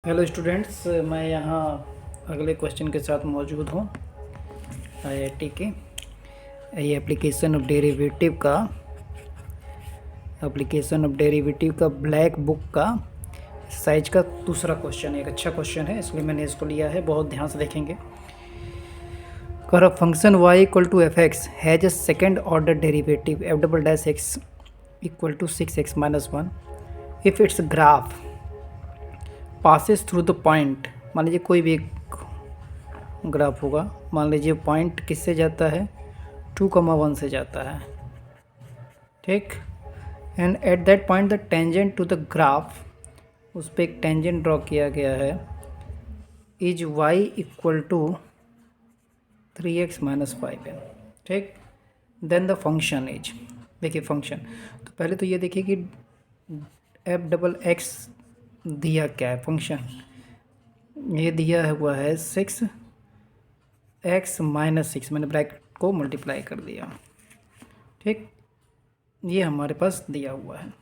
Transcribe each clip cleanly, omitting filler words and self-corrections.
Hello students, मैं यहाँ अगले क्वेश्चन के साथ मौजूद हूँ। आईआईटी के ये एप्लीकेशन ऑफ डेरिवेटिव का ब्लैक बुक का साइज का दूसरा क्वेश्चन है। एक अच्छा क्वेश्चन है, इसलिए मैंने इसको लिया है। बहुत ध्यान से देखेंगे। अगर function y equal to f x has a second order derivative f double dash x equal to 6x minus 1 if its graph passes through the point. मान लीजिए कोई भी एक ग्राफ होगा, मान लीजिए पॉइंट किससे जाता है 2,1 से जाता है, ठीक। And at that point the tangent to the graph, उस पर एक टेंजेंट ड्रॉ किया गया है, is y equal to 3x minus 5 है, ठीक। देन द फंक्शन इज, देखिए फंक्शन तो पहले तो ये देखिए कि एफ डबल एक्स दिया क्या है। फंक्शन ये दिया हुआ है 6x माइनस 6, मैंने ब्रैकेट को मल्टीप्लाई कर दिया, ठीक। ये हमारे पास दिया हुआ है।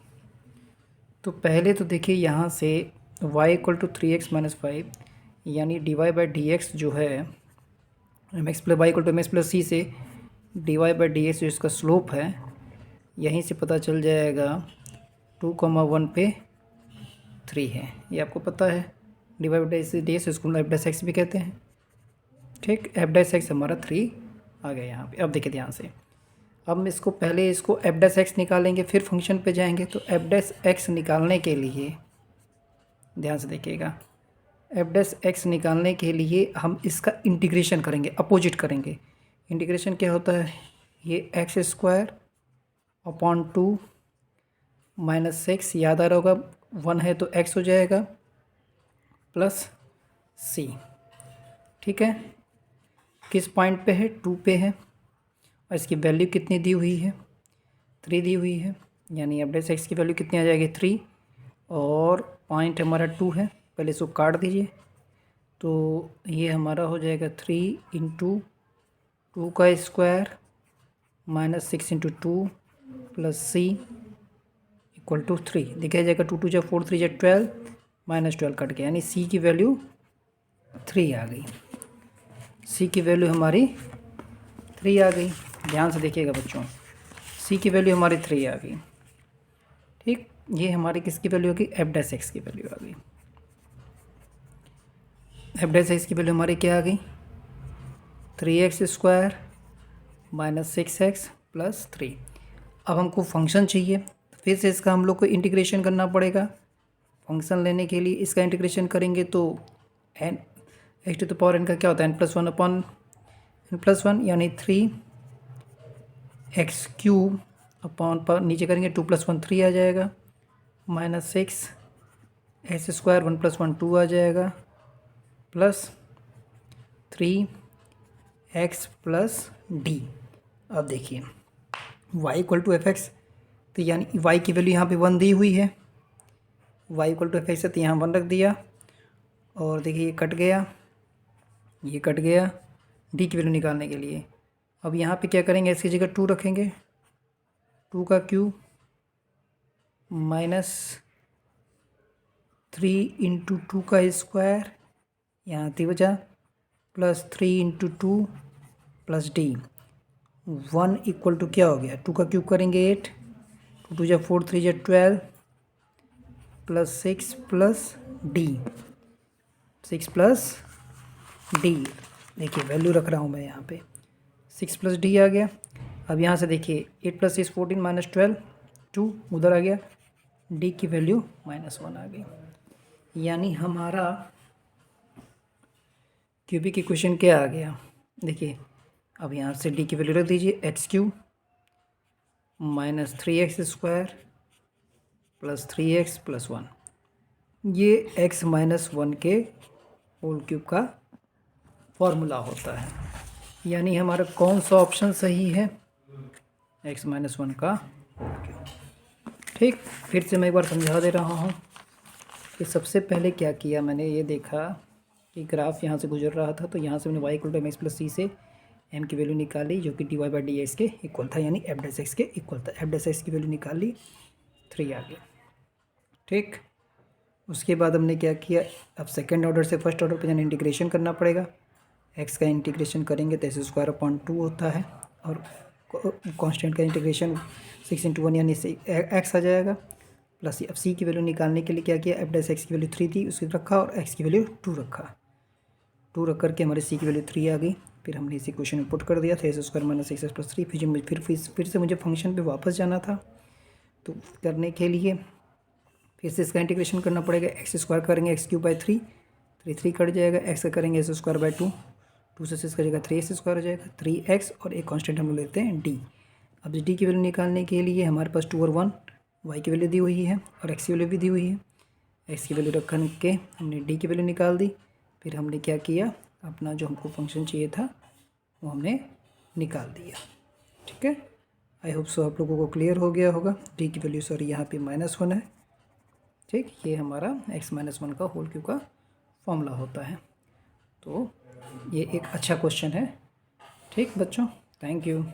तो पहले तो देखिए यहाँ से y equal to 3x minus 5 यानी dy बाई डी एक्स जो है mx plus y equal to mx plus c से dy बाई डी एक्स जो इसका स्लोप है, यहीं से पता चल जाएगा 2,1 पे 3 है। ये आपको पता है। D y by d x इसको एफ डैश एक्स भी कहते हैं, ठीक। एफ डैश एक्स हमारा 3 आ गया यहाँ पे। अब देखिए ध्यान से, अब इसको पहले इसको एफ डैश एक्स निकालेंगे, फिर फंक्शन पे जाएंगे। तो एफ डैश एक्स निकालने के लिए ध्यान से देखिएगा, एफ डैश एक्स निकालने के लिए हम इसका इंटीग्रेशन करेंगे, अपोजिट करेंगे। इंटीग्रेशन क्या होता है, ये एक्स स्क्वायर अपॉन 2 माइनस 6, याद आ रहा होगा 1 है तो x हो जाएगा प्लस c, ठीक है। किस पॉइंट पे है, 2 पे है, और इसकी वैल्यू कितनी दी हुई है, 3 दी हुई है। यानी एफ डैश एक्स की वैल्यू कितनी आ जाएगी 3, और पॉइंट हमारा 2 है। पहले इसको काट दीजिए, तो ये हमारा हो जाएगा 3 इंटू 2 का square minus 6 into 2 plus c equal to 3। देखा जाएगा 2 2 जा 4 3 जा 12 माइनस 12 कट गया, यानी c की वैल्यू 3 आ गई। c की वैल्यू हमारी 3 आ गई। ध्यान से देखिएगा बच्चों, c की वैल्यू हमारी 3 आ गई, ठीक। ये हमारी किसकी वैल्यू होगी, एफ डैश एक्स की वैल्यू आ गई। एफ डैश एक्स की वैल्यू हमारी क्या आ गई, 3x square minus 6x plus 3। अब हमको फंक्शन चाहिए, फिर से इसका हम लोग को इंटीग्रेशन करना पड़ेगा। फंक्शन लेने के लिए इसका इंटीग्रेशन करेंगे तो n x to the power n का क्या होता है, n+1 अपॉन n+1, यानी 3x क्यूब अपॉन पर नीचे करेंगे 2 + 1 3 आ जाएगा, माइनस 6x स्क्वायर 1 + 1 2 आ जाएगा, प्लस 3x प्लस डी। अब देखिए y equal to f x, तो यानी y की वैल्यू यहाँ पे 1 दी हुई है, y equal to f x है तो यहाँ 1 रख दिया, और देखिए ये कट गया, ये कट गया d की वैल्यू निकालने के लिए। अब यहाँ पे क्या करेंगे, इसकी जगह 2 रखेंगे, 2 का क्यूब माइनस 3 इंटू 2 का स्क्वायर, यहाँ 3 बचा, plus 3 into 2 plus d. 1 equal to क्या हो गया, 2 का क्यूब करेंगे 8, 2 2 जा 4 3 जा 12 plus 6 plus D, 6 plus D. देखिए वैल्यू रख रहा हूँ मैं यहाँ पे, 6 प्लस डी आ गया। अब यहाँ से देखिए 8 + 6 14 माइनस 12 2 उधर आ गया, डी की वैल्यू -1 आ गई। यानी हमारा क्यूबिक इक्वेशन क्या आ गया, देखिए अब यहाँ से डी की वैल्यू रख दीजिए, x³ minus 3x square plus 3x plus 1, ये x माइनस 1 के होल क्यूब का फॉर्मूला होता है। यानी हमारा कौन सा ऑप्शन सही है, x माइनस 1 का होल क्यूब, ठीक। फिर से मैं एक बार समझा दे रहा हूँ कि सबसे पहले क्या किया, मैंने ये देखा कि ग्राफ यहाँ से गुजर रहा था, तो यहाँ से मैंने y equal to mx plus c से m की वैल्यू निकाली, जो कि dy बाई डी एक्स के इक्वल था, यानी एफ डैश एक्स के इक्वल था। एफ डैश एक्स की वैल्यू निकाली 3 आ गई, ठीक। उसके बाद हमने क्या किया, अब सेकेंड ऑर्डर से फर्स्ट ऑर्डर पे जाने इंटीग्रेशन करना पड़ेगा। एक्स का इंटीग्रेशन करेंगे तो एक्स स्क्वायर अपॉन 2 होता है, और कांस्टेंट का इंटीग्रेशन 6 × 1 यानी एक्स आ जाएगा। प्लस अब सी की वैल्यू निकालने के लिए क्या किया, एफ डैश एक्स की वैल्यू 3 थी उसकी रखा, और एक्स की वैल्यू 2 रखा। 2 रख करके हमारे सी की वैल्यू 3 आ गई। फिर हमने इसी क्वेश्चन में पुट कर दिया था x square minus x plus 3। फिर से मुझे फंक्शन पे वापस जाना था, तो करने के लिए फिर से इसका इंटीग्रेशन करना पड़ेगा। एक्स स्क्वायर करेंगे एक्स क्यूब बाई 3, 3 कट जाएगा। एक्स का करेंगे एक्स स्क्वायर बाई 2, 2 से 6 कटेगा 3x स्क्वायर हो जाएगा। 3x और एक कांस्टेंट हम लेते हैं d। अब d की वैल्यू निकालने के लिए हमारे पास 2 और 1 y की वैल्यू दी हुई है और x की वैल्यू भी दी हुई है। x की वैल्यू रख के हमने d की वैल्यू निकाल दी। फिर हमने क्या किया, अपना जो हमको फंक्शन चाहिए था वो हमने निकाल दिया। ठीक है, आई होप सो आप लोगों को क्लियर हो गया होगा। d की वैल्यू सॉरी यहाँ पे -1 है। ठीक, ये हमारा x - 1 का होल क्यूब का फॉर्मूला होता है। तो ये एक अच्छा क्वेश्चन है। ठीक बच्चों, थैंक यू।